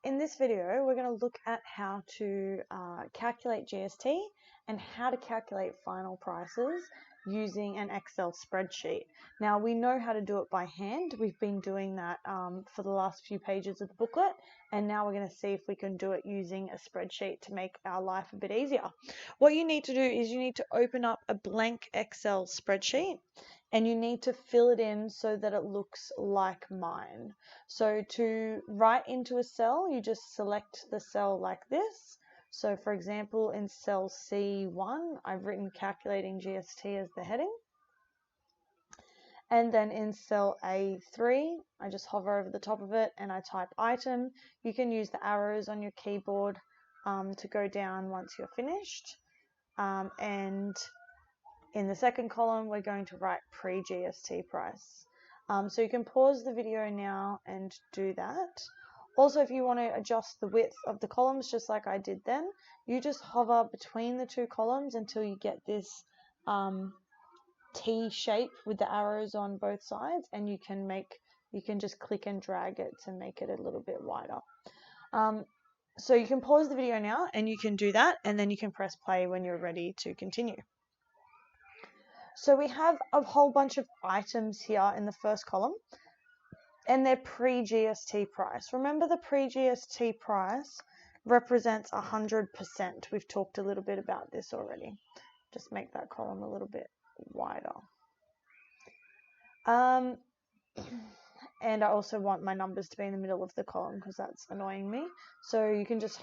in this video, we're going to look at how to calculate GST and how to calculate final prices using an Excel spreadsheet. Now, we know how to do it by hand. We've been doing that for the last few pages of the booklet, and now we're going to see if we can do it using a spreadsheet to make our life a bit easier. What you need to do is you need to open up a blank Excel spreadsheet, and you need to fill it in so that it looks like mine. So to write into a cell, you just select the cell like this. So for example, in cell C1, I've written calculating GST as the heading. And then in cell A3, I just hover over the top of it and I type item. You can use the arrows on your keyboard to go down once you're finished. And in the second column, we're going to write pre-GST price. So you can pause the video now and do that. Also, if you want to adjust the width of the columns, just like I did then, you just hover between the two columns until you get this T shape with the arrows on both sides, and you can just click and drag it to make it a little bit wider. So you can pause the video now and you can do that, and then you can press play when you're ready to continue. So we have a whole bunch of items here in the first column, and they're pre-GST price. Remember, the pre-GST price represents 100%. We've talked a little bit about this already. Just make that column a little bit wider. And I also want my numbers to be in the middle of the column because that's annoying me. So you can just,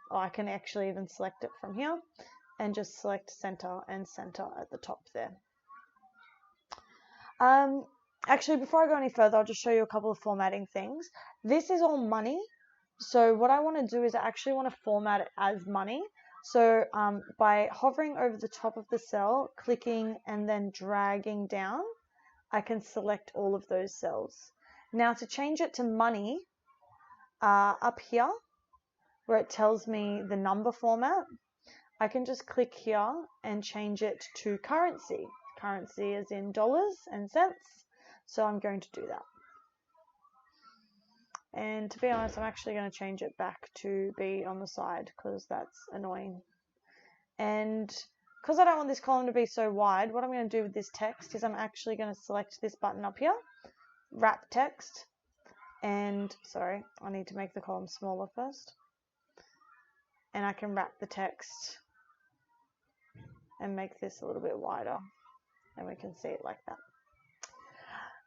I can actually even select it from here and just select center and center at the top there. Actually, before I go any further, I'll just show you a couple of formatting things. This is all money. So what I want to do is I actually want to format it as money. So by hovering over the top of the cell, clicking and then dragging down, I can select all of those cells. Now to change it to money, up here where it tells me the number format, I can just click here and change it to currency. Currency is in dollars and cents. So I'm going to do that. And to be honest, I'm actually going to change it back to be on the side because that's annoying. And because I don't want this column to be so wide, what I'm going to do with this text is I'm actually going to select this button up here, wrap text, and sorry, I need to make the column smaller first. And I can wrap the text and make this a little bit wider, and we can see it like that.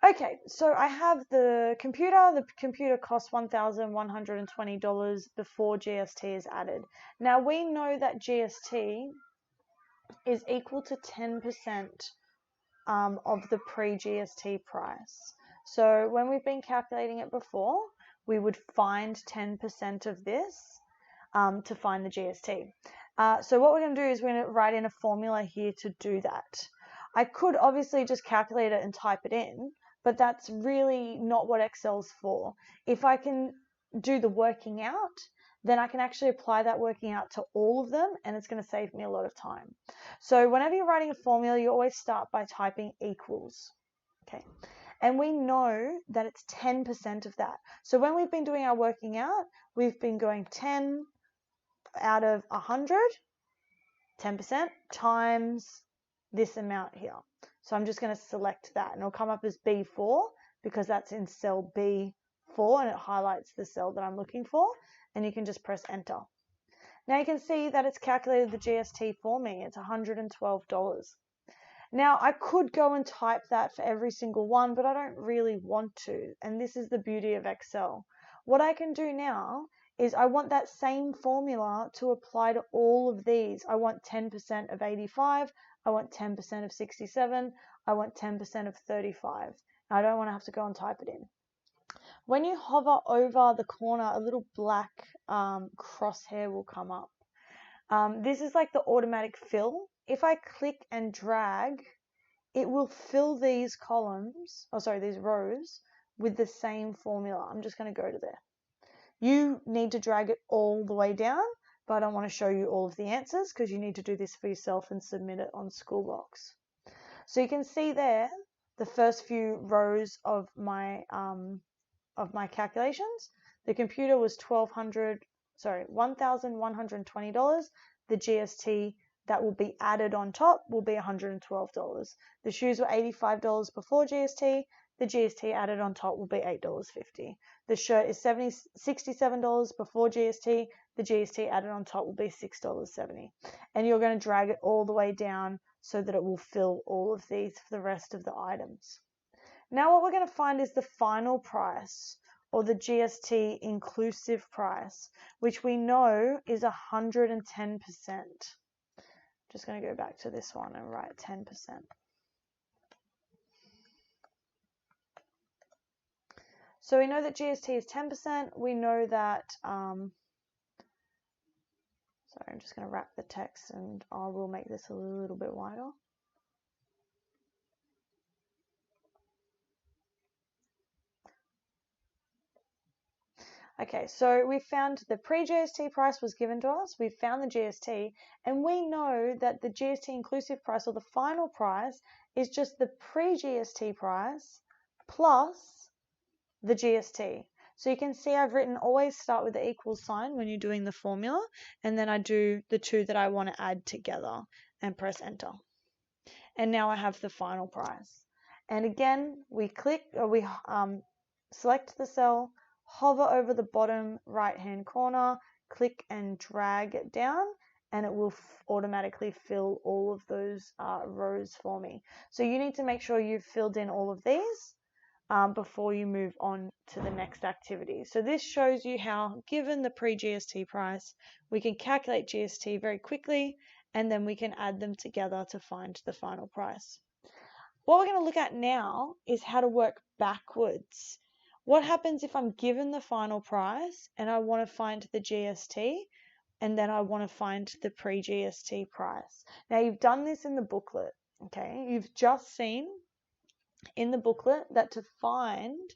Okay, so I have the computer. The computer costs $1,120 before GST is added. Now we know that GST is equal to 10% of the pre-GST price. So when we've been calculating it before, we would find 10% of this to find the GST. So what we're going to do is we're going to write in a formula here to do that. I could obviously just calculate it and type it in, but that's really not what Excel's for. If I can do the working out, then I can actually apply that working out to all of them, and it's going to save me a lot of time. So whenever you're writing a formula, you always start by typing equals. Okay, and we know that it's 10% of that. So when we've been doing our working out, we've been going 10 out of 100, 10% times this amount here. So I'm just going to select that, and it'll come up as B4 because that's in cell B4 and it highlights the cell that I'm looking for, and you can just press enter. Now you can see that it's calculated the GST for me. It's $112. Now I could go and type that for every single one, but I don't really want to, and this is the beauty of Excel. What I can do now is I want that same formula to apply to all of these. I want 10% of 85, I want 10% of 67, I want 10% of 35. I don't want to have to go and type it in. When you hover over the corner, a little black crosshair will come up. This is like the automatic fill. If I click and drag, it will fill these columns, these rows with the same formula. I'm just going to go to there. You need to drag it all the way down, but I don't want to show you all of the answers because you need to do this for yourself and submit it on Schoolbox. So you can see there the first few rows of my calculations. The computer was $1,120. The GST that will be added on top will be $112. The shoes were $85 before GST. The GST added on top will be $8.50. The shirt is $67 before GST. The GST added on top will be $6.70. And you're going to drag it all the way down so that it will fill all of these for the rest of the items. Now what we're going to find is the final price, or the GST inclusive price, which we know is 110%. Just going to go back to this one and write 10%. So we know that GST is 10%. We know that, sorry, I'm just going to wrap the text and I will make this a little bit wider. Okay, so we found the pre-GST price was given to us, we found the GST, and we know that the GST inclusive price, or the final price, is just the pre-GST price plus the GST. So you can see I've written always start with the equals sign when you're doing the formula, and then I do the two that I want to add together and press enter. And now I have the final price. And again, we select the cell, hover over the bottom right hand corner, click and drag it down, and it will automatically fill all of those rows for me. So you need to make sure you've filled in all of these before you move on to the next activity. So this shows you how, given the pre-GST price, we can calculate GST very quickly, and then we can add them together to find the final price. What we're going to look at now is how to work backwards. What happens if I'm given the final price and I want to find the GST, and then I want to find the pre-GST price? Now you've done this in the booklet, okay? You've just seen in the booklet that to find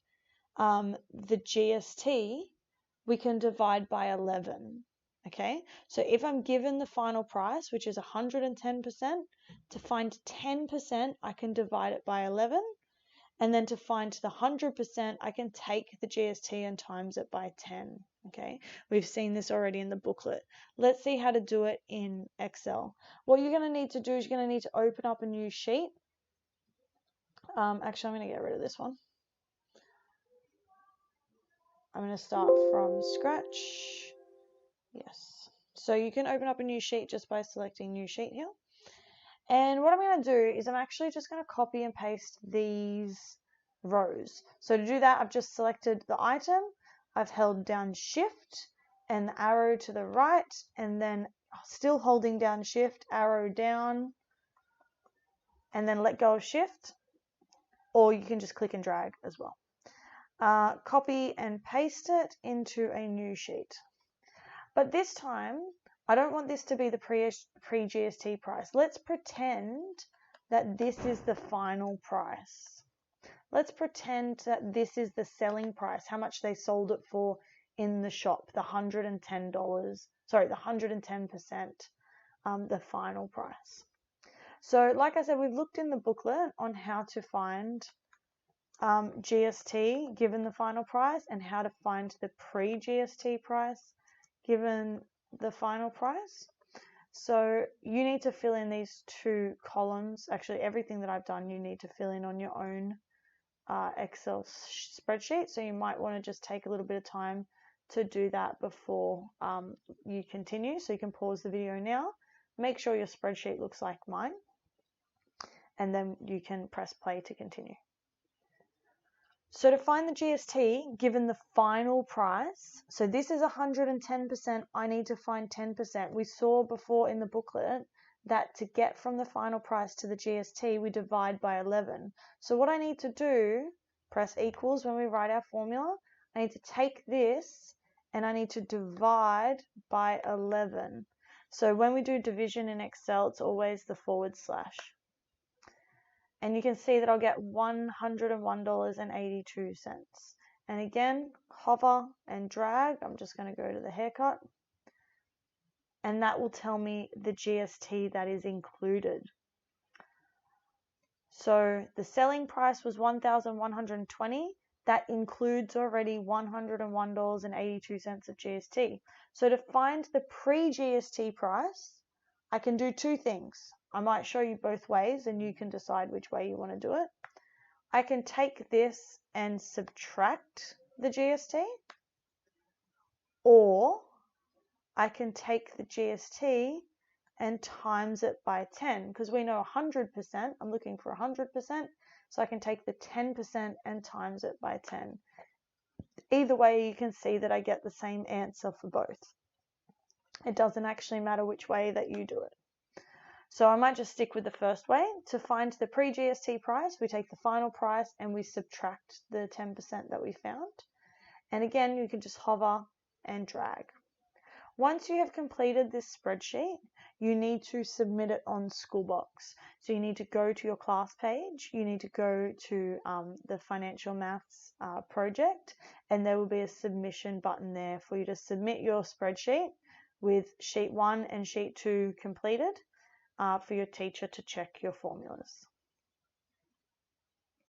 the GST, we can divide by 11, okay? So if I'm given the final price, which is 110%, to find 10%, I can divide it by 11. And then to find the 100%, I can take the GST and times it by 10, okay? We've seen this already in the booklet. Let's see how to do it in Excel. What you're going to need to do is you're going to need to open up a new sheet. Actually, I'm going to get rid of this one. I'm going to start from scratch. Yes. So you can open up a new sheet just by selecting new sheet here. And what I'm going to do is I'm actually just going to copy and paste these rows. So to do that, I've just selected the item. I've held down Shift and the arrow to the right, and then still holding down Shift, arrow down, and then let go of Shift. Or you can just click and drag as well. Copy and paste it into a new sheet. But this time, I don't want this to be the pre-GST price. Let's pretend that this is the final price. Let's pretend that this is the selling price, how much they sold it for in the shop, the $110, sorry, the 110%, the final price. So like I said, we've looked in the booklet on how to find GST given the final price, and how to find the pre-GST price given the final price. So you need to fill in these two columns. Actually, everything that I've done, you need to fill in on your own Excel spreadsheet. So you might want to just take a little bit of time to do that before you continue. So you can pause the video now. Make sure your spreadsheet looks like mine, and then you can press play to continue. So to find the GST given the final price, so this is 110%, I need to find 10%. We saw before in the booklet that to get from the final price to the GST, we divide by 11. So what I need to do, press equals when we write our formula, I need to take this and I need to divide by 11. So when we do division in Excel, it's always the /. And you can see that I'll get $101.82. And again, hover and drag. I'm just going to go to the haircut. And that will tell me the GST that is included. So the selling price was $1,120. that includes already $101.82 of GST. So to find the pre-GST price, I can do two things. I might show you both ways and you can decide which way you want to do it. I can take this and subtract the GST, or I can take the GST and times it by 10, because we know 100%, I'm looking for 100%, so I can take the 10% and times it by 10. Either way, you can see that I get the same answer for both. It doesn't actually matter which way that you do it. So I might just stick with the first way. To find the pre-GST price, we take the final price and we subtract the 10% that we found. And again, you can just hover and drag. Once you have completed this spreadsheet, you need to submit it on Schoolbox. So you need to go to your class page, you need to go to the Financial Maths project, and there will be a submission button there for you to submit your spreadsheet with sheet 1 and sheet 2 completed for your teacher to check your formulas.